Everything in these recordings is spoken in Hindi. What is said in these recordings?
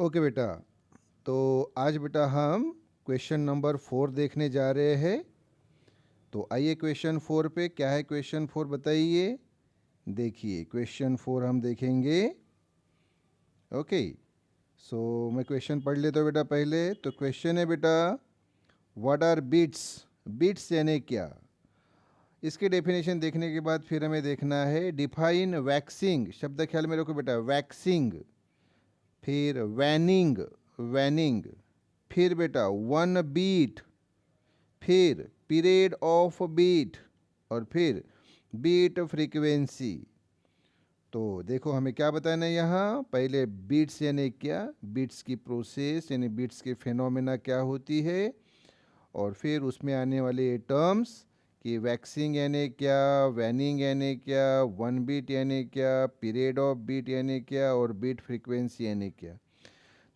ओके बेटा, तो आज बेटा हम क्वेश्चन नंबर 4 देखने जा रहे हैं। तो आइए क्वेश्चन 4 पे क्या है क्वेश्चन 4 बताइए। देखिए क्वेश्चन 4 हम देखेंगे। ओके, सो मैं क्वेश्चन पढ़ लेता हूँ बेटा पहले। तो क्वेश्चन है बेटा, व्हाट आर बीट्स। बीट्स यानी क्या, इसकी डेफिनेशन देखने के बाद फिर हमें देखना है डिफाइन वैक्सिंग। शब्द ख्याल में रखो बेटा, वैक्सिंग, फिर वैनिंग, वैनिंग, फिर बेटा वन बीट, फिर पीरियड ऑफ बीट, और फिर बीट फ्रीक्वेंसी। तो देखो हमें क्या बताना है यहाँ। पहले बीट्स यानी क्या, बीट्स की प्रोसेस यानी बीट्स के फेनोमेना क्या होती है, और फिर उसमें आने वाले टर्म्स कि वैक्सिंग यानी क्या, वैनिंग यानी क्या, वन बीट यानी क्या, पीरियड ऑफ बीट यानी क्या, और बीट फ्रीक्वेंसी यानी क्या।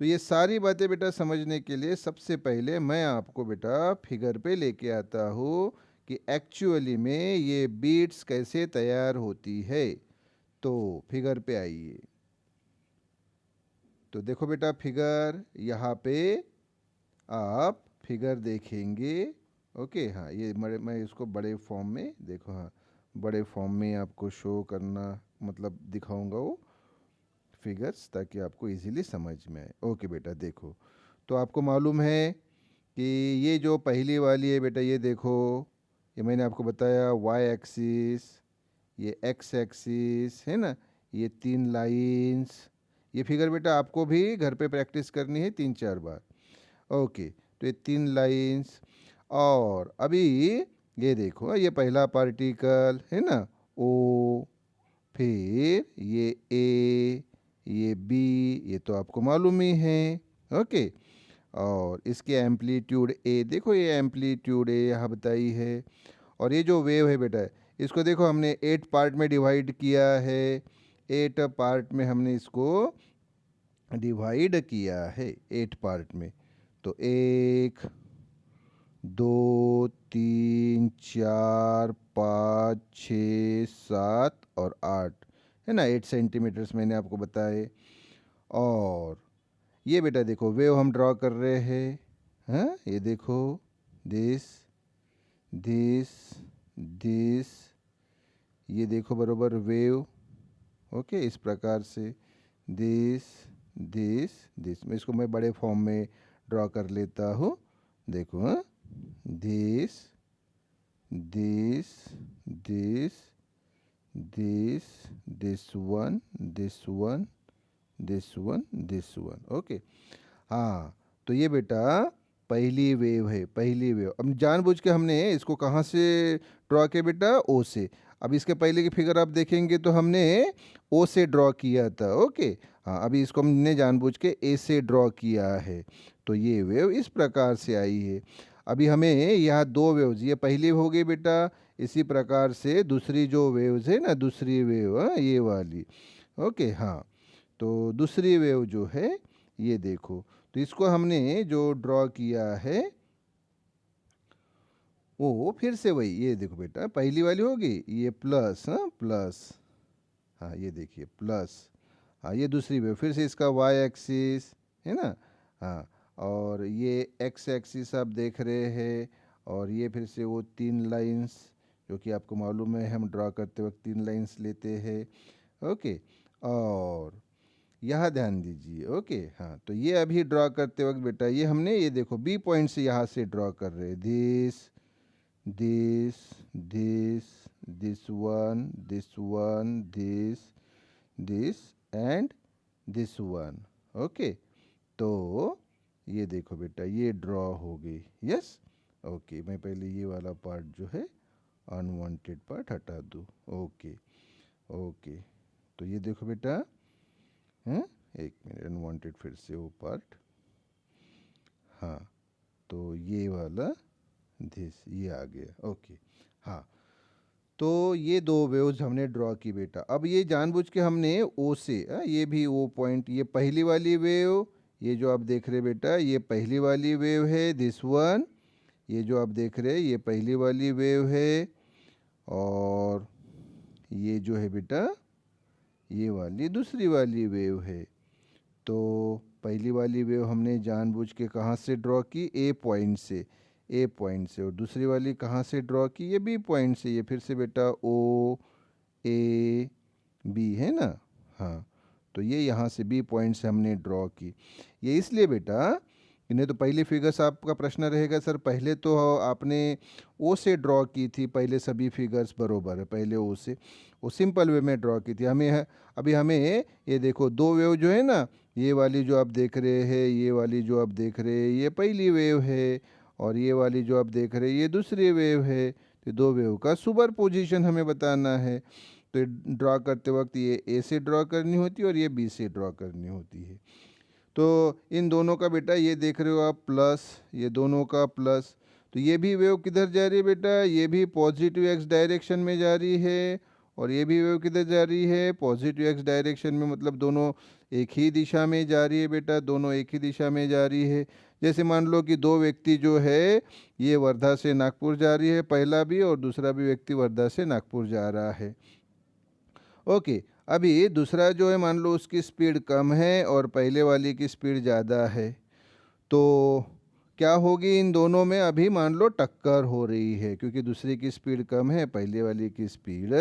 तो ये सारी बातें बेटा समझने के लिए सबसे पहले मैं आपको बेटा फिगर पे लेके आता हूँ कि एक्चुअली में ये बीट्स कैसे तैयार होती है। तो फिगर पे आइए। तो देखो बेटा फिगर, यहाँ पे आप फिगर देखेंगे। ओके, हाँ ये मैं इसको बड़े फॉर्म में देखो, हाँ बड़े फॉर्म में आपको शो करना, मतलब दिखाऊंगा वो फिगर्स, ताकि आपको इजीली समझ में आए। ओके बेटा देखो, तो आपको मालूम है कि ये जो पहली वाली है बेटा, ये देखो, ये मैंने आपको बताया वाई एक्सिस, ये एक्स एक्सिस है ना, ये 3 लाइंस। ये फिगर बेटा आपको भी घर पे प्रैक्टिस करनी है 3-4 बार। ओके, तो ये 3 लाइंस, और अभी ये देखो, ये पहला पार्टिकल है ना ओ, फिर ये ए, ये बी, ये तो आपको मालूम ही है। ओके, और इसके एम्पलीट्यूड ए, देखो ये एम्पलीट्यूड ए यहाँ बताई है। और ये जो वेव है बेटा, इसको देखो हमने 8 पार्ट में डिवाइड किया है। 8 पार्ट में हमने इसको डिवाइड किया है, 8 पार्ट में। तो 1, 2, 3, 4, 5, 6, 7 और 8 है ना, 8 सेंटीमीटर्स मैंने आपको बताए। और ये बेटा देखो वेव हम ड्रॉ कर रहे हैं। हाँ ये देखो, दिस, दिस, दिस, ये देखो बरोबर वेव। ओके, इस प्रकार से दिस, दिस, दिस, मैं इसको मैं बड़े फॉर्म में ड्रॉ कर लेता हूँ। देखो, हाँ this, this, this, this, this one, this one, this one, this one. Okay, हाँ तो ये बेटा पहली वेव है, पहली वेव। अब जानबूझ के हमने इसको कहाँ से ड्रॉ किया बेटा, ओ से। अब इसके पहले की फिगर आप देखेंगे तो हमने ओ से ड्रॉ किया था। ओके, हाँ अभी इसको हमने जानबूझ के ए से ड्रॉ किया है। तो ये वेव इस प्रकार से आई है। अभी हमें यहाँ 2 वेव्स, ये पहली हो गई बेटा, इसी प्रकार से दूसरी जो वेव्स है ना, दूसरी वेव, हाँ ये वाली। ओके, हाँ तो दूसरी वेव जो है ये देखो, तो इसको हमने जो ड्रॉ किया है वो फिर से वही, ये देखो बेटा पहली वाली होगी ये प्लस, हाँ प्लस, हाँ ये देखिए प्लस। हाँ ये दूसरी वेव, फिर से इसका वाई एक्सिस है ना, हाँ, और ये एक्स एक्सिस आप देख रहे हैं। और ये फिर से वो 3 लाइंस, जो कि आपको मालूम है हम ड्रॉ करते वक्त 3 लाइंस लेते हैं। ओके, और यहाँ ध्यान दीजिए। ओके, हाँ तो ये अभी ड्रॉ करते वक्त बेटा, ये हमने ये देखो बी पॉइंट से यहाँ से ड्रॉ कर रहे हैं, this, this, this, this one, this one, this and this one. Okay, तो ये देखो बेटा ये ड्रॉ हो गई। यस, ओके, मैं पहले ये वाला पार्ट जो है अनवांटेड पार्ट हटा दूँ। ओके, ओके, तो ये देखो बेटा, हैं, एक मिनट, अनवांटेड फिर से वो पार्ट, हाँ तो ये वाला दिस, ये आ गया। ओके, हाँ तो ये 2 वेव्स हमने ड्रॉ की बेटा। अब ये जानबूझ के हमने ओ से, ये भी ओ पॉइंट, ये पहली वाली वेव, ये जो आप देख रहे बेटा ये पहली वाली वेव है, दिस वन, ये जो आप देख रहे ये पहली वाली वेव है। और ये जो है बेटा ये वाली दूसरी वाली वेव है। तो पहली वाली वेव हमने जानबूझ के कहाँ से ड्रॉ की, ए पॉइंट से, ए पॉइंट से, और दूसरी वाली कहाँ से ड्रॉ की, ये बी पॉइंट से। ये फिर से बेटा ओ ए बी है ना, हाँ, तो ये यहाँ से बी पॉइंट से हमने ड्रॉ की। ये इसलिए बेटा, नहीं तो पहली फिगर्स आपका प्रश्न रहेगा सर पहले तो आपने ओ से ड्रॉ की थी पहले सभी फिगर्स, बरोबर है, पहले ओ से, वो सिंपल वे में ड्रॉ की थी। अभी हमें ये देखो दो वेव जो है ना, ये वाली जो आप देख रहे हैं, ये वाली जो आप देख रहे हैं, ये पहली वेव है, और ये वाली जो आप देख रहे हैं ये दूसरी वेव है। तो दो वेव का सुपर पोजिशन हमें बताना है। तो ड्रॉ करते वक्त ये ए से ड्रॉ करनी होती है और ये बी से ड्रॉ करनी होती है। तो इन दोनों का बेटा ये देख रहे हो आप प्लस, ये दोनों का प्लस, तो ये भी वेव किधर जा रही है बेटा, ये भी पॉजिटिव एक्स डायरेक्शन में जा रही है, और ये भी वेव किधर जा रही है, पॉजिटिव एक्स डायरेक्शन में, मतलब दोनों एक ही दिशा में जा रही है बेटा, दोनों एक ही दिशा में जा रही है। जैसे मान लो कि दो व्यक्ति जो है ये वर्धा से नागपुर जा रही है, पहला भी और दूसरा भी व्यक्ति वर्धा से नागपुर जा रहा है। ओके, अभी दूसरा जो है मान लो उसकी स्पीड कम है और पहले वाली की स्पीड ज़्यादा है, तो क्या होगी, इन दोनों में अभी मान लो टक्कर हो रही है, क्योंकि दूसरे की स्पीड कम है, पहले वाली की स्पीड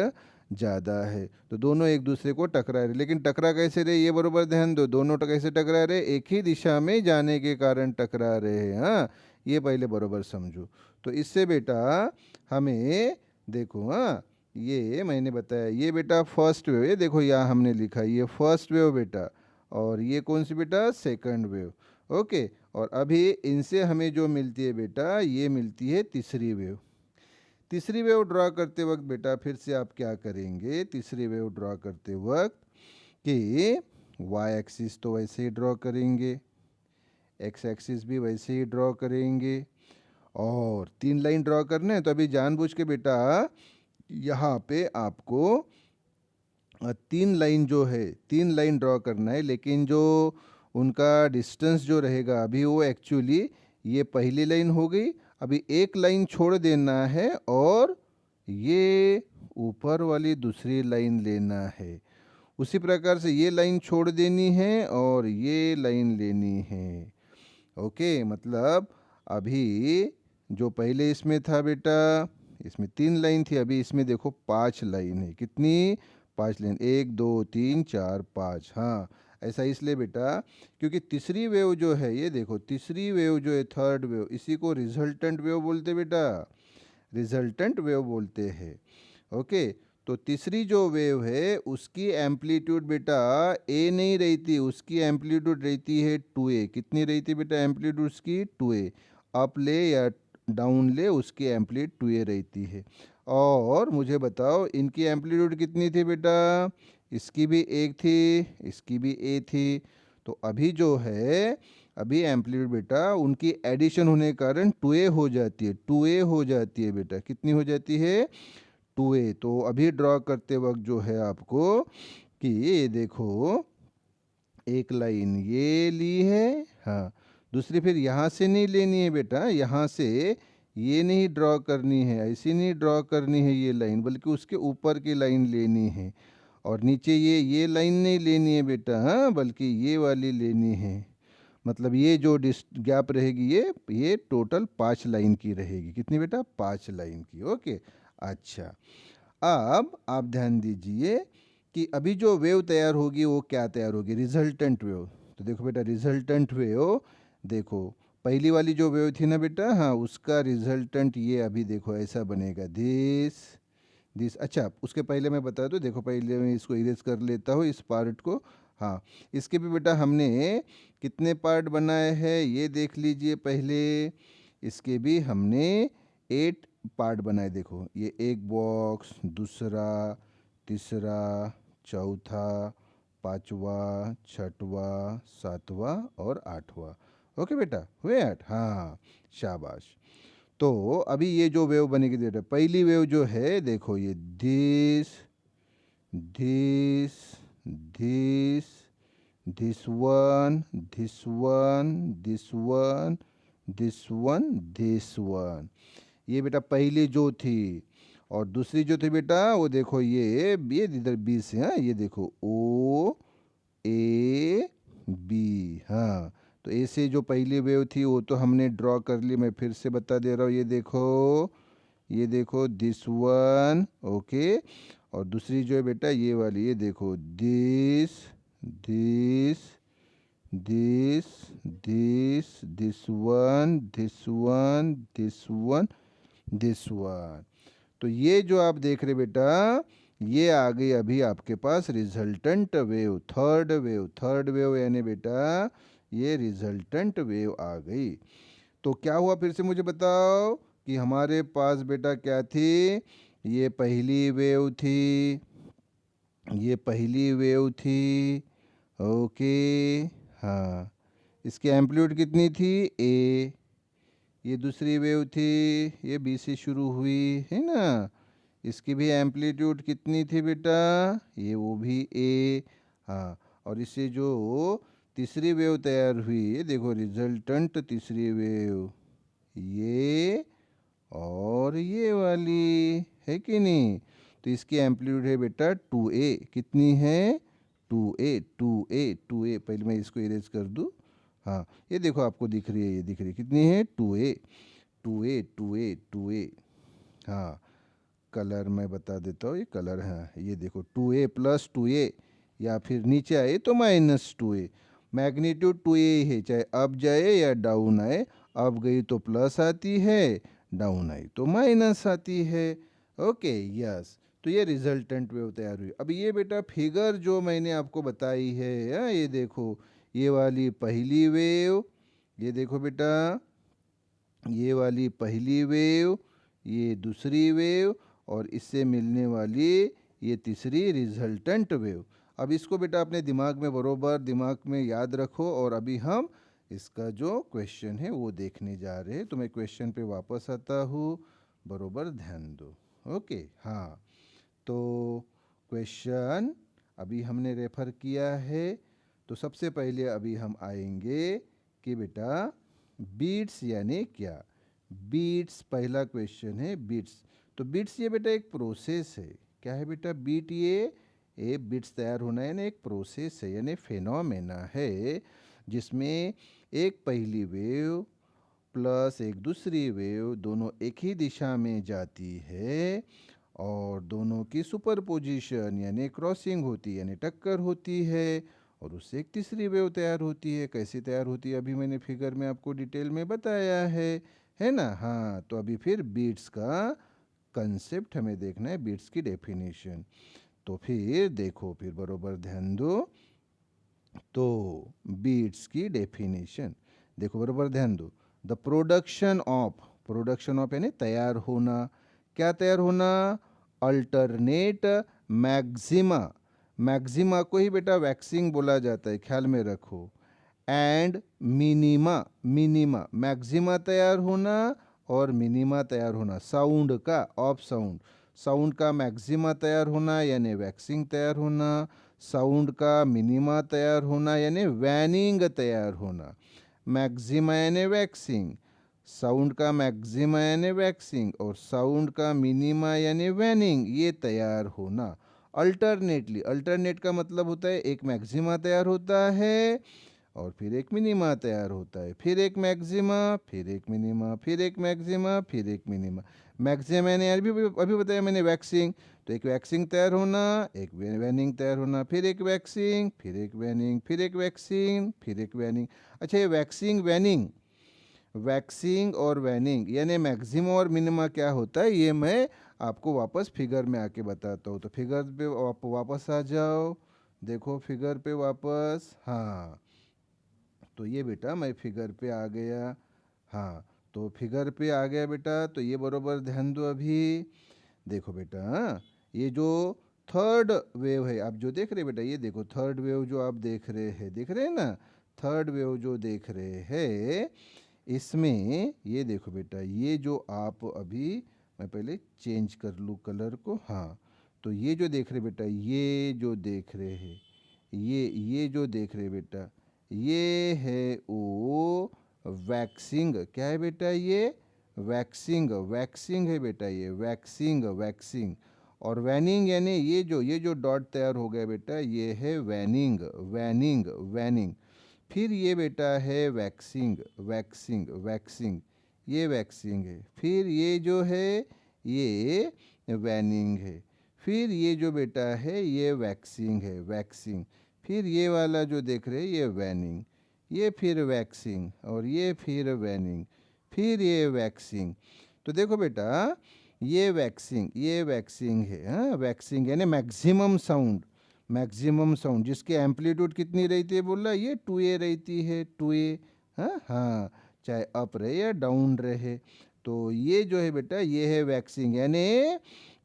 ज़्यादा है, तो दोनों एक दूसरे को टकरा रहे। लेकिन टकरा कैसे रहे, ये बरोबर ध्यान दो, दोनों कैसे टकरा रहे, एक ही दिशा में जाने के कारण टकरा रहे हैं। हाँ, ये पहले बरोबर समझो। तो इससे बेटा हमें देखो, हाँ, ये मैंने बताया, ये बेटा फर्स्ट वेव, ये देखो यहाँ हमने लिखा ये फर्स्ट वेव बेटा, और ये कौन सी बेटा, सेकंड वेव। ओके, और अभी इनसे हमें जो मिलती है बेटा, ये मिलती है तीसरी वेव। तीसरी वेव ड्रॉ करते वक्त बेटा फिर से आप क्या करेंगे, तीसरी वेव ड्रॉ करते वक्त कि वाई एक्सिस तो वैसे ही ड्रॉ करेंगे, एक्स एक्सिस भी वैसे ही ड्रॉ करेंगे, और तीन लाइन ड्रॉ करने हैं। तो अभी जानबूझ के बेटा यहाँ पे आपको तीन लाइन जो है, तीन लाइन ड्रॉ करना है, लेकिन जो उनका डिस्टेंस जो रहेगा अभी वो एक्चुअली ये पहली लाइन हो गई, अभी एक लाइन छोड़ देना है और ये ऊपर वाली दूसरी लाइन लेना है। उसी प्रकार से ये लाइन छोड़ देनी है और ये लाइन लेनी है। ओके, मतलब अभी जो पहले इसमें था बेटा, इसमें तीन लाइन थी, अभी इसमें देखो पांच लाइन है। कितनी, पांच लाइन, एक दो तीन चार पाँच। हाँ, ऐसा इसलिए बेटा क्योंकि तीसरी वेव जो है, ये देखो तीसरी वेव जो है, थर्ड वेव, इसी को रिजल्टेंट वेव बोलते बेटा, रिजल्टेंट वेव बोलते हैं। ओके, तो तीसरी जो वेव है उसकी एम्पलीट्यूड बेटा ए नहीं रहती, उसकी एम्पलीट्यूड रहती है 2a। कितनी रहती है बेटा एम्पलीट्यूड उसकी, 2a। अप ले या डाउन ले, उसकी एम्पलीट्यूड 2a रहती है। और मुझे बताओ इनकी एम्पलीट्यूड कितनी थी बेटा, इसकी भी एक थी, इसकी भी ए थी। तो अभी जो है, अभी एम्पलीट्यूड बेटा उनकी एडिशन होने के कारण 2a हो जाती है, 2a हो जाती है बेटा। कितनी हो जाती है, 2a। तो अभी ड्रॉ करते वक्त जो है आपको कि ये देखो एक लाइन ये ली है, हाँ, दूसरी फिर यहाँ से नहीं लेनी है बेटा, यहाँ से ये नहीं ड्रॉ करनी है, ऐसी नहीं ड्रॉ करनी है ये लाइन, बल्कि उसके ऊपर की लाइन लेनी है। और नीचे ये लाइन नहीं लेनी है बेटा, हाँ, बल्कि ये वाली लेनी है। मतलब ये जो गैप रहेगी ये टोटल 5 लाइन की रहेगी। कितनी बेटा, 5 लाइन की। ओके, अच्छा, अब आप ध्यान दीजिए कि अभी जो वेव तैयार होगी वो क्या तैयार होगी, रिजल्टेंट वेव। तो देखो बेटा रिजल्टेंट वेव, देखो पहली वाली जो वेव थी ना बेटा, हाँ, उसका रिजल्टेंट ये अभी देखो ऐसा बनेगा, दिस। अच्छा, उसके पहले मैं बता दूँ, देखो पहले मैं इसको इरेज कर लेता हूँ इस पार्ट को। हाँ, इसके भी बेटा हमने कितने पार्ट बनाए हैं ये देख लीजिए पहले। इसके भी हमने 8 पार्ट बनाए। देखो ये एक बॉक्स, दूसरा, तीसरा, चौथा, पांचवा, छठवा, सातवां और आठवां। ओके बेटा, हुए 8, हाँ, शाबाश। तो अभी ये जो वेव बनेगी बेटा, पहली वेव जो है देखो ये this this this this one this one this one this one this one, ये बेटा पहली जो थी। और दूसरी जो थी बेटा वो देखो ये इधर बी से, हाँ, ये देखो ओ ए बी, ए से जो पहली वेव थी वो तो हमने ड्रॉ कर ली, मैं फिर से बता दे रहा हूँ, ये देखो दिस वन, ओके। और दूसरी जो है बेटा ये वाली, ये देखो this this this this this one this one this one this one. तो ये जो आप देख रहे बेटा, ये आ गई अभी आपके पास रिजल्टेंट वेव, थर्ड वेव यानी बेटा ये रिजल्टेंट वेव आ गई। तो क्या हुआ फिर से मुझे बताओ कि हमारे पास बेटा क्या थी, ये पहली वेव थी, ये पहली वेव थी, ओके। हाँ, इसकी एम्पलीट्यूड कितनी थी, ए। ये दूसरी वेव थी, ये बी से शुरू हुई है ना, इसकी भी एम्पलीट्यूड कितनी थी बेटा, ये वो भी ए। हाँ, और इससे जो तीसरी वेव तैयार हुई, ये देखो रिजल्टेंट तीसरी वेव, ये और ये वाली, है कि नहीं। तो इसकी एम्पलीट्यूड है बेटा 2a, कितनी है 2a 2a 2a। पहले मैं इसको इरेज कर दूँ, हाँ ये देखो आपको दिख रही है, ये दिख रही है कितनी है 2a 2a 2a 2a। हाँ, कलर मैं बता देता हूँ, ये कलर है, ये देखो 2a प्लस 2a, या फिर नीचे आए तो माइनस 2a। मैग्नीट्यूड 2a है, चाहे अप जाए या डाउन आए, अप गई तो प्लस आती है, डाउन आई तो माइनस आती है, ओके यस। तो ये रिजल्टेंट वेव तैयार हुई। अब ये बेटा फिगर जो मैंने आपको बताई है, ये देखो ये वाली पहली वेव, ये देखो बेटा ये वाली पहली वेव, ये दूसरी वेव, और इससे मिलने वाली ये तीसरी रिजल्टेंट वेव। अब इसको बेटा अपने दिमाग में बरोबर दिमाग में याद रखो, और अभी हम इसका जो क्वेश्चन है वो देखने जा रहे हैं। तो मैं क्वेश्चन पे वापस आता हूँ, बरोबर ध्यान दो, ओके। हाँ, तो क्वेश्चन अभी हमने रेफर किया है। तो सबसे पहले अभी हम आएंगे कि बेटा बीट्स यानी क्या। बीट्स पहला क्वेश्चन है, बीट्स। तो बीट्स ये बेटा एक प्रोसेस है, क्या है बेटा बीट, ये बीट्स तैयार होना यानी एक प्रोसेस है, यानी फेनोमेना है, जिसमें एक पहली वेव प्लस एक दूसरी वेव दोनों एक ही दिशा में जाती है, और दोनों की सुपरपोजिशन यानी क्रॉसिंग होती है, यानी टक्कर होती है, और उससे एक तीसरी वेव तैयार होती है। कैसे तैयार होती है अभी मैंने फिगर में आपको डिटेल में बताया है ना। हाँ, तो अभी फिर बीट्स का कंसेप्ट हमें देखना है, बीट्स की डेफिनेशन। तो फिर देखो, फिर बरोबर ध्यान दो, तो बीट्स की डेफिनेशन देखो, बरोबर ध्यान दो। द प्रोडक्शन ऑफ यानी तैयार होना, क्या तैयार होना, अल्टरनेट मैक्सिमा, मैक्सिमा को ही बेटा वैक्सिंग बोला जाता है, ख्याल में रखो। एंड मिनिमा, मिनिमा मैक्सिमा तैयार होना और मिनिमा तैयार होना, साउंड का ऑफ साउंड, साउंड का मैक्सिमा तैयार होना यानी वैक्सिंग तैयार होना, साउंड का मिनिमा तैयार होना यानी वैनिंग तैयार होना। मैक्सिमा यानी वैक्सिंग, साउंड का मैक्सिमा यानी वैक्सिंग, और साउंड का मिनिमा यानी वैनिंग, ये तैयार होना अल्टरनेटली। अल्टरनेट का मतलब होता है एक मैक्सिमा तैयार होता है और फिर एक मिनिमा तैयार होता है, फिर एक मैक्सिमा, फिर एक मिनिमा, फिर एक मैक्सिमा, फिर एक मिनिमा। मैक्सिमा मैंने अभी बताया मैंने वैक्सिंग, तो एक वैक्सिंग तैयार होना, एक वैनिंग तैयार होना, फिर एक वैक्सिंग, फिर एक वैनिंग, फिर एक वैक्सिंग, फिर एक वैनिंग। अच्छा, ये वैक्सिंग वैनिंग, वैक्सिंग और वैनिंग यानी मैक्सिमा और मिनिमा क्या होता है, ये मैं आपको वापस फिगर में आके बताता हूँ। तो फिगर पे वापस आ जाओ, देखो फिगर पे वापस। हाँ, तो ये बेटा मैं फिगर पे आ गया। हाँ, तो फिगर पे आ गया बेटा, तो ये बरोबर ध्यान दो। अभी देखो बेटा, ये जो थर्ड वेव है आप जो देख रहे हैं बेटा, ये देखो थर्ड वेव जो आप देख रहे हैं ना, थर्ड वेव जो देख रहे हैं, इसमें ये देखो बेटा, ये जो आप अभी, मैं पहले चेंज कर लूँ कलर को। हाँ, तो ये जो देख रहे बेटा, ये जो देख रहे हैं, ये जो देख रहे बेटा, ये है वो वैक्सिंग। क्या है बेटा, ये वैक्सिंग, वैक्सिंग है बेटा, ये वैक्सिंग वैक्सिंग। और वैनिंग यानी ये जो डॉट तैयार हो गया बेटा, ये है वैनिंग वैनिंग वैनिंग। फिर ये बेटा है वैक्सिंग, वैक्सिंग, वैक्सिंग, ये वैक्सिंग है। फिर ये जो है ये वैनिंग है। फिर ये जो बेटा है ये वैक्सिंग है, वैक्सिंग। फिर ये वाला जो देख रहे हैं ये वैनिंग, ये फिर वैक्सिंग, और ये फिर वैनिंग, फिर ये वैक्सिंग। तो देखो बेटा ये वैक्सिंग, ये वैक्सिंग है। हाँ, वैक्सिंग यानी मैक्सिमम साउंड, मैक्सिमम साउंड जिसकी एम्पलीट्यूड कितनी रहती है बोल रहा है, ये 2A रहती है, 2A। हाँ हाँ, चाहे अप रहे या डाउन रहे। तो ये जो है बेटा ये है वैक्सिंग यानी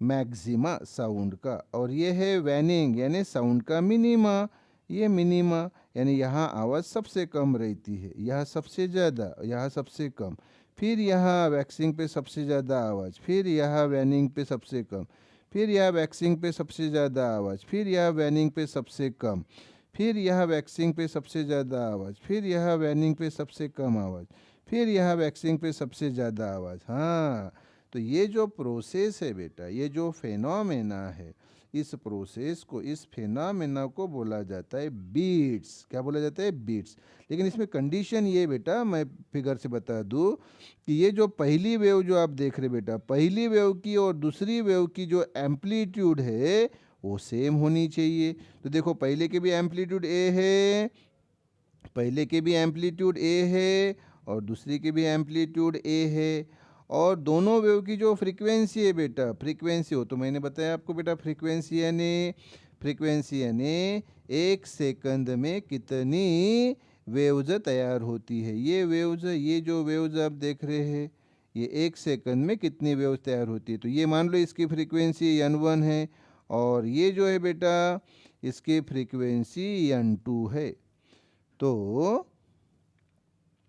मैक्सिमा साउंड का, और ये है वैनिंग यानी साउंड का मिनिमा, ये मिनिमा यानी यहाँ आवाज़ सबसे कम रहती है, यहाँ सबसे ज़्यादा, यहाँ सबसे कम। फिर यहाँ वैक्सिंग पे सबसे ज़्यादा आवाज़, फिर यहाँ वैनिंग पे सबसे कम, फिर यहाँ वैक्सिंग पे सबसे ज़्यादा आवाज़, फिर यहाँ वैनिंग पे सबसे कम, फिर यहाँ वैक्सिंग पे सबसे ज़्यादा आवाज़, फिर यहाँ वैनिंग पे सबसे कम आवाज़, फिर यहाँ वैक्सिंग पे सबसे ज़्यादा आवाज़। हाँ, तो ये जो प्रोसेस है बेटा, ये जो फेनोमेना है, इस प्रोसेस को, इस फेनोमेना को बोला जाता है बीट्स। क्या बोला जाता है? बीट्स। लेकिन इसमें कंडीशन ये बेटा, मैं फिगर से बता दूँ कि ये जो पहली वेव जो आप देख रहे बेटा, पहली वेव की और दूसरी वेव की जो एम्पलीट्यूड है वो सेम होनी चाहिए। तो देखो पहले के भी एम्पलीट्यूड ए है, पहले के भी एम्पलीट्यूड ए है, और दूसरी के भी एम्पलीट्यूड ए है। और दोनों वेव की जो फ्रीक्वेंसी है बेटा, फ्रीक्वेंसी हो तो मैंने बताया आपको बेटा, फ्रीक्वेंसी यानी, फ्रीक्वेंसी यानी एक सेकंड में कितनी वेव्स तैयार होती है। ये वेव्स, ये जो वेव्स आप देख रहे हैं, ये एक सेकंड में कितनी वेव्स तैयार होती है। तो ये मान लो इसकी फ्रीक्वेंसी n1 है, और ये जो है बेटा इसकी फ्रीक्वेंसी n2 है। तो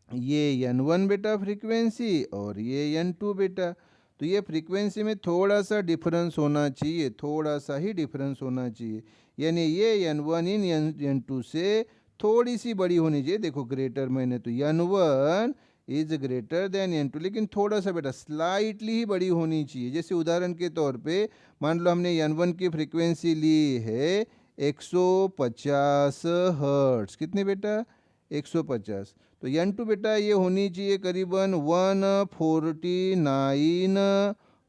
ये n1 बेटा फ्रीक्वेंसी, और ये n2 बेटा। तो ये फ्रीक्वेंसी में थोड़ा सा डिफरेंस होना चाहिए, थोड़ा सा ही डिफरेंस होना चाहिए, यानी ये n1 इन n2 से थोड़ी सी बड़ी होनी चाहिए। देखो ग्रेटर मैंने तो n1 is greater than n2, लेकिन थोड़ा सा बेटा स्लाइटली ही बड़ी होनी चाहिए। जैसे उदाहरण के तौर पे मान लो हमने n1 की फ्रीक्वेंसी ली है 150 हर्ट्स। कितने बेटा? 150। तो n2 बेटा ये होनी चाहिए करीबन 149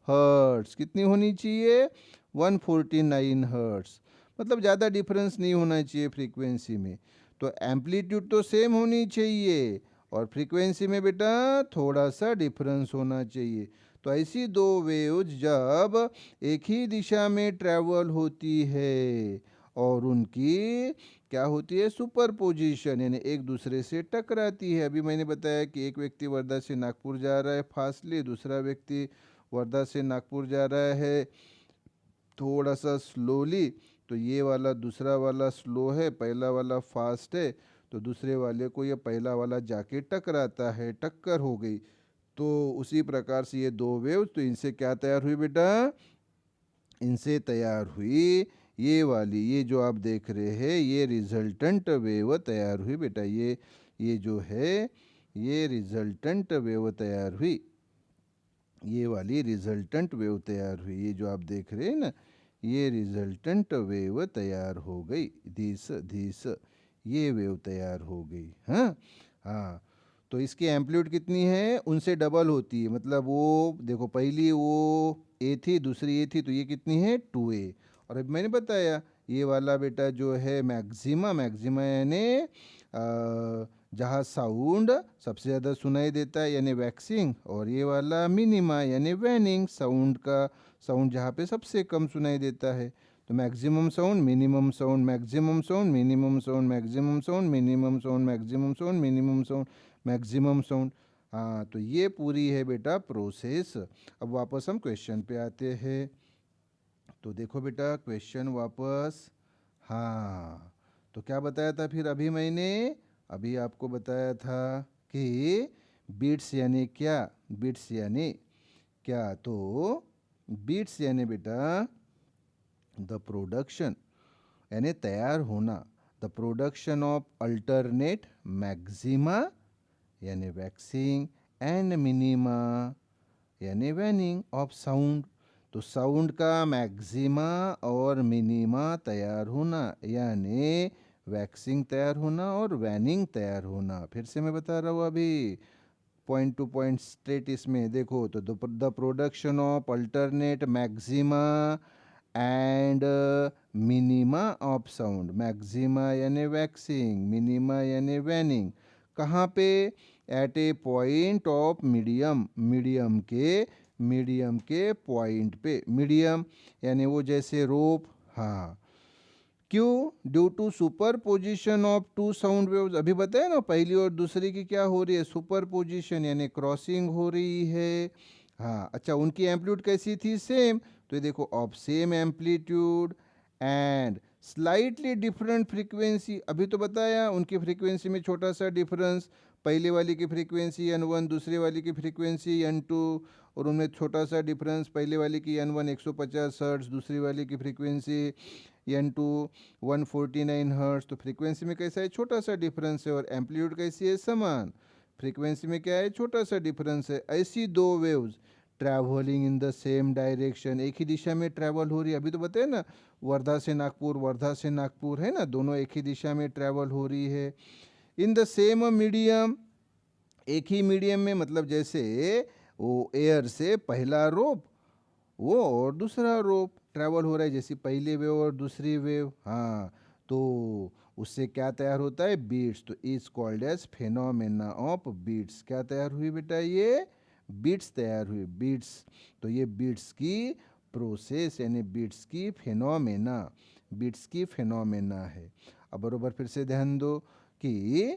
हर्ट्स। कितनी होनी चाहिए? 149 हर्ट्स। मतलब ज़्यादा डिफरेंस नहीं होना चाहिए फ्रीक्वेंसी में। तो एम्पलीट्यूड तो सेम होनी चाहिए, और फ्रीक्वेंसी में बेटा थोड़ा सा डिफरेंस होना चाहिए। तो ऐसी दो वेव्स जब एक ही दिशा में ट्रैवल होती है और उनकी क्या होती है? सुपरपोजिशन, यानी एक दूसरे से टकराती है। अभी मैंने बताया कि एक व्यक्ति वर्धा से नागपुर जा रहा है फास्टली, दूसरा व्यक्ति वर्धा से नागपुर जा रहा है थोड़ा सा स्लोली। तो ये वाला दूसरा वाला स्लो है, पहला वाला फास्ट है, तो दूसरे वाले को ये पहला वाला जाके टकराता है, टक्कर हो गई। तो उसी प्रकार से ये दो वेव्स, तो इनसे क्या तैयार हुई बेटा? इनसे तैयार हुई ये वाली, ये जो आप देख रहे हैं ये रिजल्टेंट वेव तैयार हुई बेटा। ये जो है ये रिजल्टेंट वेव तैयार हुई, ये वाली रिजल्टेंट वेव तैयार हुई। ये जो आप देख रहे हैं ना, ये रिजल्टेंट वेव तैयार हो गई, दिस दिस, ये वेव तैयार हो गई। हाँ हाँ, तो इसकी एम्पलीट्यूड कितनी है? उनसे डबल होती है। मतलब वो देखो पहली वो ए थी, दूसरी ए थी, तो ये कितनी है? 2A। और अब मैंने बताया ये वाला बेटा जो है मैक्सिमा, मैक्सिमा यानी जहाँ साउंड सबसे ज़्यादा सुनाई देता है यानी वैक्सिंग, और ये वाला मिनिमा यानी वैनिंग, साउंड का, साउंड जहाँ पे सबसे कम सुनाई देता है। तो maximum sound, minimum sound, maximum sound, minimum sound, maximum sound, minimum sound, maximum sound, minimum sound, maximum sound. हाँ, तो ये पूरी है बेटा प्रोसेस। अब वापस हम क्वेश्चन पे आते हैं। तो देखो बेटा क्वेश्चन वापस। हाँ, तो क्या बताया था फिर अभी मैंने, अभी आपको बताया था कि बीट्स यानी क्या? बीट्स यानी क्या? तो बीट्स यानी बेटा द प्रोडक्शन, यानी तैयार होना, the production of alternate maxima यानी वैक्सिंग, एंड मिनिमा यानी वैनिंग ऑफ साउंड। तो साउंड का मैक्सिमा और मिनिमा तैयार होना यानी वैक्सिंग तैयार होना और वैनिंग तैयार होना। फिर से मैं बता रहा हूँ अभी पॉइंट टू पॉइंट स्ट्रेट इसमें देखो तो the production of alternate maxima and minima of sound. Maxima यानी वैक्सिंग, मिनिमा यानी वैनिंग। कहाँ पे? At a point of medium, medium के पॉइंट पे। मीडियम यानी वो जैसे रोप, हाँ। क्यों? Due to superposition of two sound waves. अभी बताया ना पहली और दूसरी की क्या हो रही है? सुपर पोजिशन यानी क्रॉसिंग हो रही है। हाँ अच्छा, उनकी एम्पलीट्यूड कैसी थी? सेम। तो ये देखो of same amplitude and slightly different frequency. अभी तो बताया उनकी फ्रीक्वेंसी में छोटा सा डिफरेंस, पहले वाली की फ्रीक्वेंसी n1, दूसरे वाली की फ्रीक्वेंसी n2, और उनमें छोटा सा डिफरेंस, पहले वाली की n1 150 हर्ट्ज, दूसरी वाली की फ्रीक्वेंसी n2 149 हर्ट्ज। तो फ्रीक्वेंसी में कैसा है? छोटा सा डिफरेंस है। और एम्पलीट्यूड कैसी है? समान। फ्रीक्वेंसी में क्या है? छोटा सा डिफरेंस है। ऐसी दो waves travelling in the same direction, एक ही दिशा में ट्रैवल हो रही है। अभी तो बताए ना वर्धा से नागपुर, वर्धा से नागपुर, है ना, दोनों एक ही दिशा में ट्रैवल हो रही है। इन द सेम मीडियम, एक ही मीडियम में, मतलब जैसे वो एयर से पहला रोप वो और दूसरा रोप ट्रैवल हो रहा है, जैसे पहली वेव और दूसरी वेव। हाँ, तो उससे क्या तैयार होता है? बीट्स। तो is called as phenomena of beats. क्या तैयार हुई बेटा? ये बीट्स तैयार हुई, बीट्स। तो ये बीट्स की प्रोसेस यानी बीट्स की फेनोमेना, बीट्स की फेनोमेना है। अब बरोबर फिर से ध्यान दो कि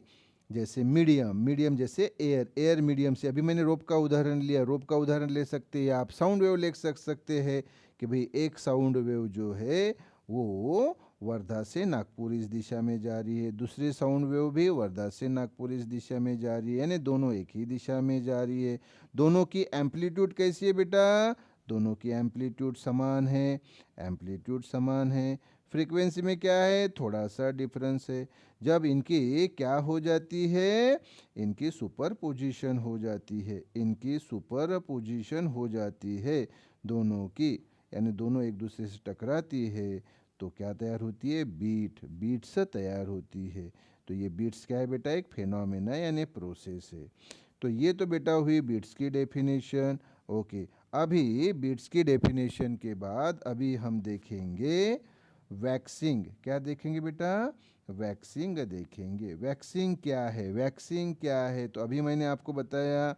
जैसे मीडियम, मीडियम जैसे एयर, एयर मीडियम से, अभी मैंने रोप का उदाहरण लिया, रोप का उदाहरण ले सकते हैं आप। साउंड वेव ले सकते हैं कि भाई एक साउंड वेव जो है वो वर्धा से नागपुर इस दिशा में जा रही है, दूसरी साउंड वेव भी वर्धा से नागपुर इस दिशा में जा रही है, यानी दोनों एक ही दिशा में जा रही है। दोनों की एम्पलीट्यूड कैसी है बेटा? दोनों की एम्पलीट्यूड समान है, एम्पलीट्यूड समान है। फ्रीक्वेंसी में क्या है? थोड़ा सा डिफरेंस है। जब इनकी क्या हो जाती है? इनकी सुपर पोजीशन हो जाती है, इनकी सुपर पोजीशन हो जाती है दोनों की, यानी दोनों एक दूसरे से टकराती है तो क्या तैयार होती है? बीट, बीट्स तैयार होती है। तो ये बीट्स क्या है बेटा? एक फेनोमेना यानी प्रोसेस है। तो ये तो बेटा हुई बीट्स की डेफिनेशन। ओके, अभी बीट्स की डेफिनेशन के बाद अभी हम देखेंगे वैक्सिंग। क्या देखेंगे बेटा? वैक्सिंग देखेंगे। वैक्सिंग क्या है? वैक्सिंग क्या है? तो अभी मैंने आपको बताया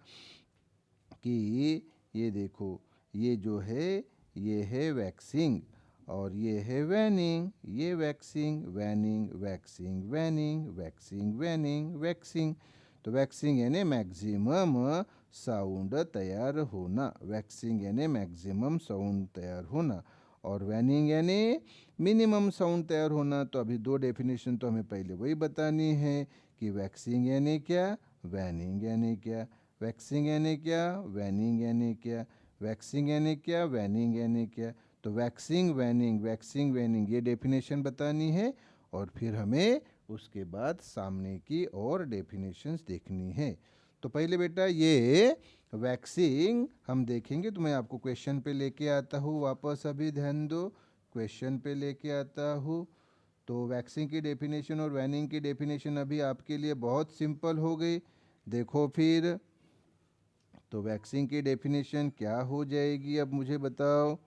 कि ये देखो, ये जो है ये है वैक्सिंग और ये है वैनिंग। ये waxing, waning, waxing, waning, waxing, waning, waxing. तो वैक्सिंग यानी मैक्सिमम साउंड तैयार होना, वैक्सिंग यानी मैक्सिमम साउंड तैयार होना, और वैनिंग यानी मिनिमम साउंड तैयार होना। तो अभी दो डेफिनेशन तो हमें पहले वही बतानी है कि वैक्सिंग यानी क्या, वैनिंग यानी क्या। वैक्सिंग यानी क्या, वैनिंग यानी क्या, वैक्सिंग यानी क्या, वैनिंग यानी क्या। तो वैक्सिंग, वैनिंग, वैक्सिंग, वैनिंग, ये डेफिनेशन बतानी है। और फिर हमें उसके बाद सामने की और डेफिनेशंस देखनी है। तो पहले बेटा ये वैक्सिंग हम देखेंगे, तो मैं आपको क्वेश्चन पे लेके आता हूँ वापस। अभी ध्यान दो, क्वेश्चन पे लेके आता हूँ। तो वैक्सिंग की डेफिनेशन और वैनिंग की डेफिनेशन अभी आपके लिए बहुत सिंपल हो गई। देखो फिर, तो वैक्सिंग की डेफिनेशन क्या हो जाएगी? अब मुझे बताओ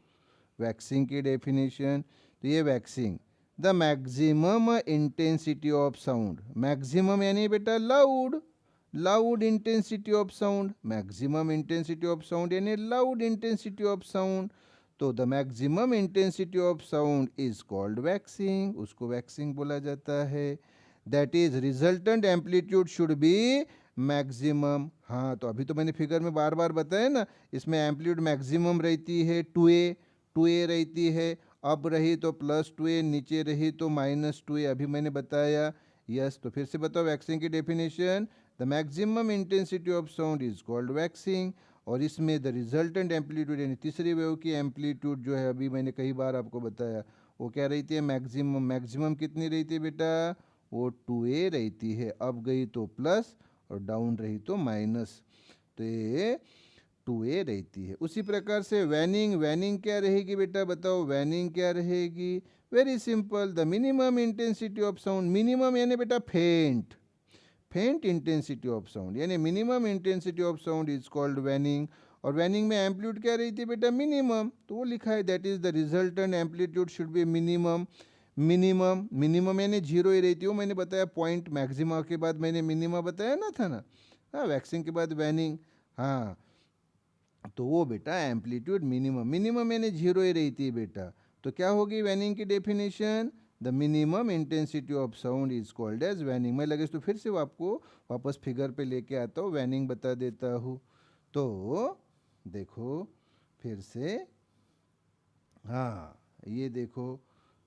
वैक्सिंग की डेफिनेशन। तो ये waxing, the maximum intensity of sound. Maximum यानी बेटा loud, loud intensity of sound. Maximum intensity of sound यानी लाउड इंटेंसिटी ऑफ साउंड। तो the maximum intensity of sound is called waxing, उसको वैक्सिंग बोला जाता है। That is resultant amplitude should be maximum. हाँ, तो अभी तो मैंने फिगर में बार बार बताया ना, इसमें एम्पलीट्यूड मैक्सिमम रहती है 2a, 2a रहती है। अब रही तो +2a, नीचे रही तो -2a, अभी मैंने बताया। यस, तो फिर से बताओ वैक्सिंग की definition. The maximum intensity of sound is called waxing. और इसमें द रिजल्टेंट एम्पलीट्यूड यानी तीसरी वेव की एम्पलीट्यूड जो है, अभी मैंने कई बार आपको बताया, वो क्या रहती है? मैक्सिमम। मैक्सिमम कितनी रहती है बेटा? वो 2a रहती है। अब गई तो प्लस और डाउन रही तो माइनस, तो ये 2a रहती है। उसी प्रकार से वैनिंग, वैनिंग क्या रहेगी बेटा? बताओ वैनिंग क्या रहेगी? Very simple, the minimum intensity of sound, minimum यानी बेटा फेंट, फेंट इंटेंसिटी ऑफ साउंड यानी minimum intensity of sound is called waning. और वैनिंग में एम्पलीट्यूड क्या रहती है बेटा, मिनिमम, तो वो लिखा है that is the resultant amplitude should be minimum. Minimum, minimum यानी जीरो ही रहती है, मैंने बताया पॉइंट मैक्सिमा के बाद मैंने मिनिमा बताया ना था ना, हाँ वैक्सिंग के बाद वैनिंग, हाँ तो वो बेटा एम्पलीट्यूड मिनिमम, मिनिमम यानी जीरो ही रहती है बेटा। तो क्या होगी वैनिंग की definition, the minimum intensity of sound is called as waning. मैं लगे तो फिर से आपको वापस फिगर पे लेके आता हूँ, वैनिंग बता देता हूँ। तो देखो फिर से, हाँ ये देखो,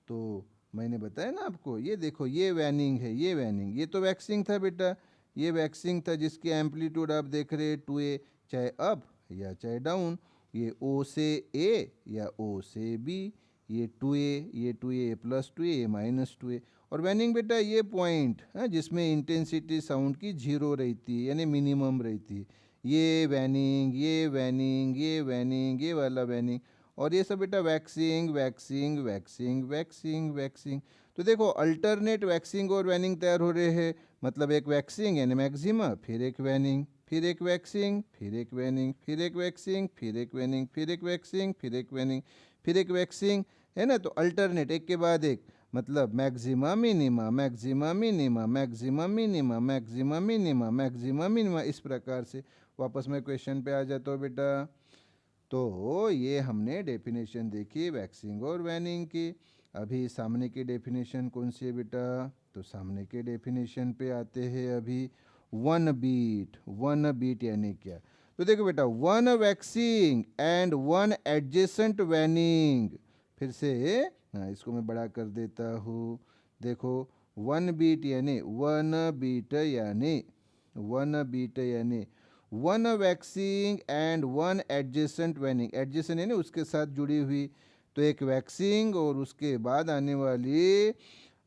तो मैंने बताया ना आपको, ये देखो ये वैनिंग है, ये वैनिंग, ये तो वैक्सिंग था बेटा, ये वैक्सिंग था जिसकी एम्पलीट्यूड आप देख रहे 2A, चाहे अप या चाहे डाउन, ये O से A या O से B, ये 2A, ये 2A plus 2A minus 2A। और वैनिंग बेटा ये पॉइंट है जिसमें इंटेंसिटी साउंड की जीरो रहती है यानी मिनिमम रहती है, ये वैनिंग, ये वैनिंग, ये वैनिंग, ये वाला वैनिंग, और ये सब बेटा waxing waxing waxing waxing waxing. तो देखो अल्टरनेट वैक्सिंग और वैनिंग तैयार हो रहे हैं, मतलब एक वैक्सिंग यानी मैक्सिमा, फिर एक वैनिंग, फिर एक वैक्सिंग, फिर एक वैनिंग, फिर एक वैक्सिंग, फिर एक वैनिंग, फिर एक वैक्सिंग, फिर एक वैनिंग, फिर एक वैक्सिंग, है ना। तो अल्टरनेट एक के बाद एक, मतलब maxima minima, maxima minima, maxima minima, maxima minima, maxima minima, इस प्रकार से। वापस मैं क्वेश्चन पे आ जाता हूँ बेटा। तो ये हमने डेफिनेशन देखी वैक्सिंग और वैनिंग की। अभी सामने की डेफिनेशन कौन सी है बेटा, तो सामने के डेफिनेशन पे आते हैं अभी। वन बीट, वन बीट यानी क्या, तो देखो बेटा one waxing and one adjacent waning, फिर से हाँ इसको मैं बड़ा कर देता हूँ। देखो वन बीट यानी वन बीट यानी वन बीट यानी one waxing and one adjacent waning, adjacent यानी उसके साथ जुड़ी हुई, तो एक वैक्सिंग और उसके बाद आने वाली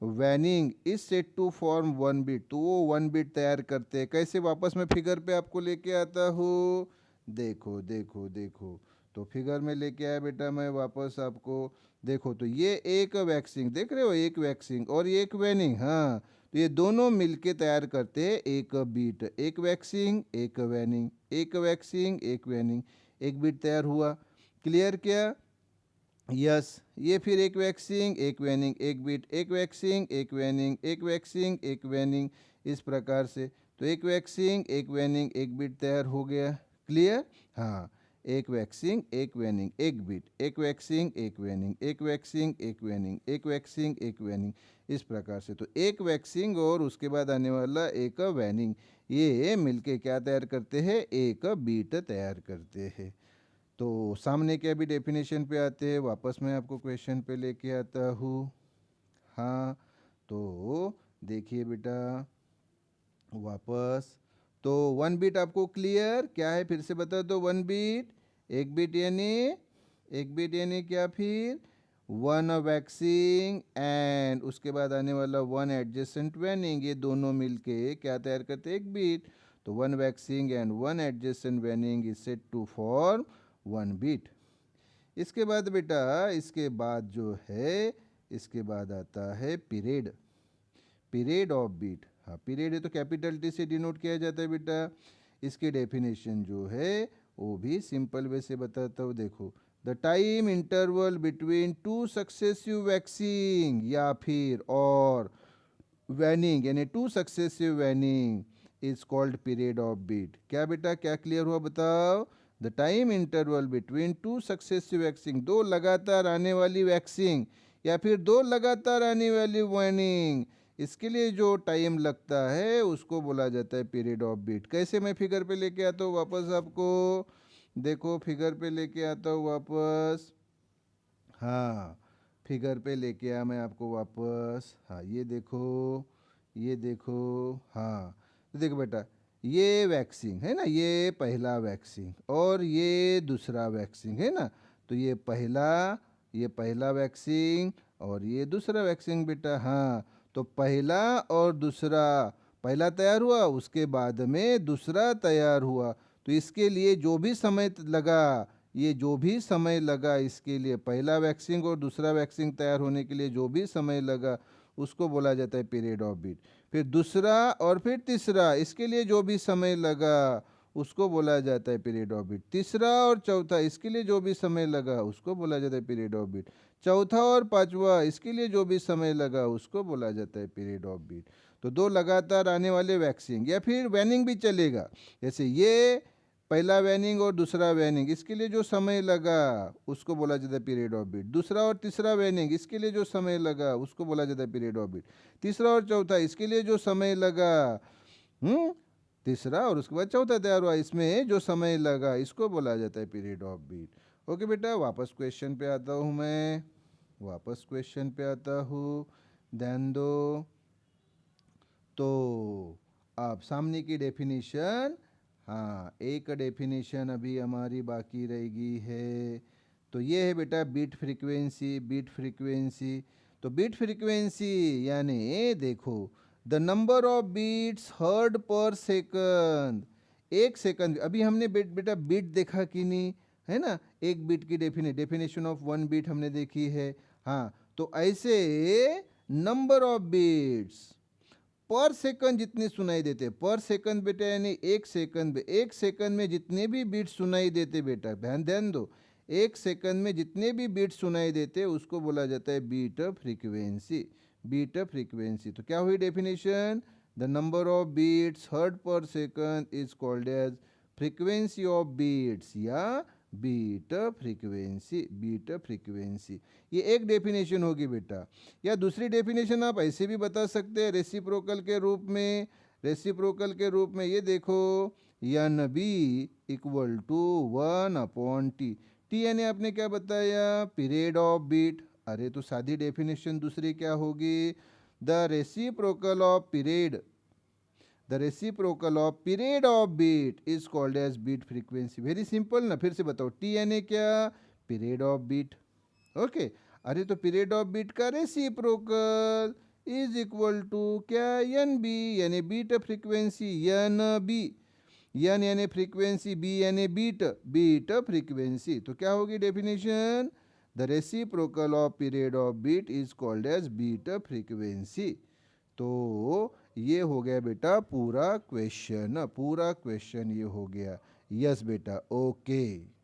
waning is set to form one beat, तो वो वन बीट तैयार करते हैं। कैसे, वापस मैं फिगर पे आपको लेके आता हूँ, देखो देखो देखो, तो फिगर में लेके आया बेटा मैं वापस आपको। देखो तो ये एक वैक्सिंग देख रहे हो, एक वैक्सिंग और ये एक वैनिंग, हाँ तो ये दोनों मिलके तैयार करते हैं एक बीट, एक वैक्सिंग एक वैनिंग, एक वैक्सिंग एक वैनिंग, एक बीट तैयार हुआ। क्लियर क्या, यस। ये फिर एक वैक्सिंग एक वैनिंग, एक बीट, एक वैक्सिंग एक वैनिंग, एक वैक्सिंग एक वैनिंग, इस प्रकार से। तो एक वैक्सिंग एक वैनिंग एक बीट तैयार हो गया। क्लियर, हाँ एक वैक्सिंग एक वैनिंग एक बीट, एक वैक्सिंग एक वैनिंग, एक वैक्सिंग एक वैनिंग, एक वैक्सिंग एक वैनिंग, इस प्रकार से। तो एक वैक्सिंग और उसके बाद आने वाला एक वैनिंग, ये मिलके क्या तैयार करते हैं, एक बीट तैयार करते हैं। तो सामने के अभी डेफिनेशन पे आते हैं, वापस मैं आपको क्वेश्चन पे लेके आता हूँ। हाँ तो देखिए बेटा वापस, तो वन बीट आपको क्लियर क्या है, फिर से बता दो। वन बीट, एक बीट यानी, एक बीट यानी क्या, फिर वन वैक्सिंग एंड उसके बाद आने वाला वन एडजेसेंट वैनिंग, ये दोनों मिलके क्या तैयार करते हैं, एक बीट। तो one waxing and one adjacent waning is set to form one beat. इसके बाद बेटा, इसके बाद जो है, इसके बाद आता है पीरियड, पीरियड ऑफ बीट। हाँ पीरियड है तो कैपिटल टी से डिनोट किया जाता है बेटा। इसकी डेफिनेशन जो है वो भी सिंपल वे से बताता हूँ। देखो the time interval between two successive waxing या फिर और वैनिंग यानी two successive waning is called period of beat. क्या बेटा, क्या क्लियर हुआ बताओ, the time interval between two successive waxing, दो लगातार आने वाली वैक्सिंग या फिर दो लगातार आने वाली वैनिंग, इसके लिए जो टाइम लगता है उसको बोला जाता है पीरियड ऑफ बीट। कैसे, मैं फिगर पे लेके आता हूँ वापस आपको, देखो फिगर पे लेके आता हूँ वापस, हाँ फिगर पे लेके आया मैं आपको वापस। हाँ ये देखो, ये देखो, हाँ तो देखो बेटा ये वैक्सीन है ना, ये पहला वैक्सीन और ये दूसरा वैक्सीन है ना। तो ये पहला वैक्सीन और ये दूसरा वैक्सीन बेटा। हाँ तो पहला और दूसरा, पहला तैयार हुआ उसके बाद में दूसरा तैयार हुआ, तो इसके लिए जो भी समय लगा ये जो भी समय लगा इसके लिए, पहला वैक्सिंग और दूसरा वैक्सिंग तैयार होने के लिए जो भी समय लगा उसको बोला जाता है पीरियड ऑफ बीट। फिर दूसरा और फिर तीसरा, इसके लिए जो भी समय लगा उसको बोला जाता है पीरियड ऑफ बीट। तीसरा और चौथा, इसके लिए जो भी समय लगा उसको बोला जाता है पीरियड ऑफ बीट। चौथा और पांचवा, इसके लिए जो भी समय लगा उसको बोला जाता है पीरियड ऑफ बीट। तो दो लगातार आने वाले वैक्सिंग या फिर वैनिंग भी चलेगा, जैसे ये पहला वैनिंग और दूसरा वैनिंग, इसके लिए जो समय लगा उसको बोला जाता है पीरियड ऑफ बीट। दूसरा और तीसरा वैनिंग, इसके लिए जो समय लगा उसको बोला जाता है पीरियड ऑफ बीट। तीसरा और चौथा, इसके लिए जो समय लगा, तीसरा और उसके बाद चौथा तैयार हुआ, इसमें जो समय लगा इसको बोला जाता है पीरियड ऑफ बीट। ओके बेटा, वापस क्वेश्चन पे आता हूँ मैं, वापस क्वेश्चन पे आता हूँ, ध्यान दो। तो आप सामने की डेफिनेशन, हाँ एक डेफिनेशन अभी हमारी बाकी रहेगी है। तो ये है बेटा बीट फ्रीक्वेंसी। बीट फ्रीक्वेंसी, तो बीट फ्रीक्वेंसी यानी देखो the number of beats heard per second. एक सेकंड, अभी हमने बेटा बीट देखा कि नहीं, है ना, एक बीट की डेफिनेशन ऑफ वन बीट हमने देखी है। हाँ, तो ऐसे नंबर ऑफ बीट्स पर सेकंड जितने सुनाई देते, पर सेकंड बेटा यानी एक सेकंड, एक सेकंड में जितने भी बीट सुनाई देते बेटा, ध्यान ध्यान दो, एक सेकंड में जितने भी बीट सुनाई देते उसको बोला जाता है बीट फ्रीक्वेंसी। बीट फ्रीक्वेंसी, तो क्या हुई definition, the number of beats heard per second is called as frequency of beats या बीट फ्रीक्वेंसी। बीट फ्रीक्वेंसी, ये एक डेफिनेशन होगी बेटा। या दूसरी डेफिनेशन आप ऐसे भी बता सकते हैं रेसिप्रोकल के रूप में। रेसिप्रोकल के रूप में ये देखो, N B equal to 1/T। T यानी आपने क्या बताया, पीरियड ऑफ बीट। अरे तो सादी डेफिनेशन दूसरी क्या होगी, the reciprocal of period, the reciprocal of period of beat is called as beat frequency. Very simple ना, फिर से बताओ, टी यानी क्या, पीरियड ऑफ बीट। ओके, अरे तो पीरियड ऑफ बीट का रेसिप्रोकल इज इक्वल टू क्या, एन बी यानी beat frequency, N B, N यानी फ्रीक्वेंसी, बी यानी बीट, बीट फ्रीक्वेंसी। तो क्या होगी definition, the reciprocal of period of beat is called as beat frequency. तो ये हो गया बेटा पूरा क्वेश्चन, पूरा क्वेश्चन ये हो गया। यस बेटा, ओके।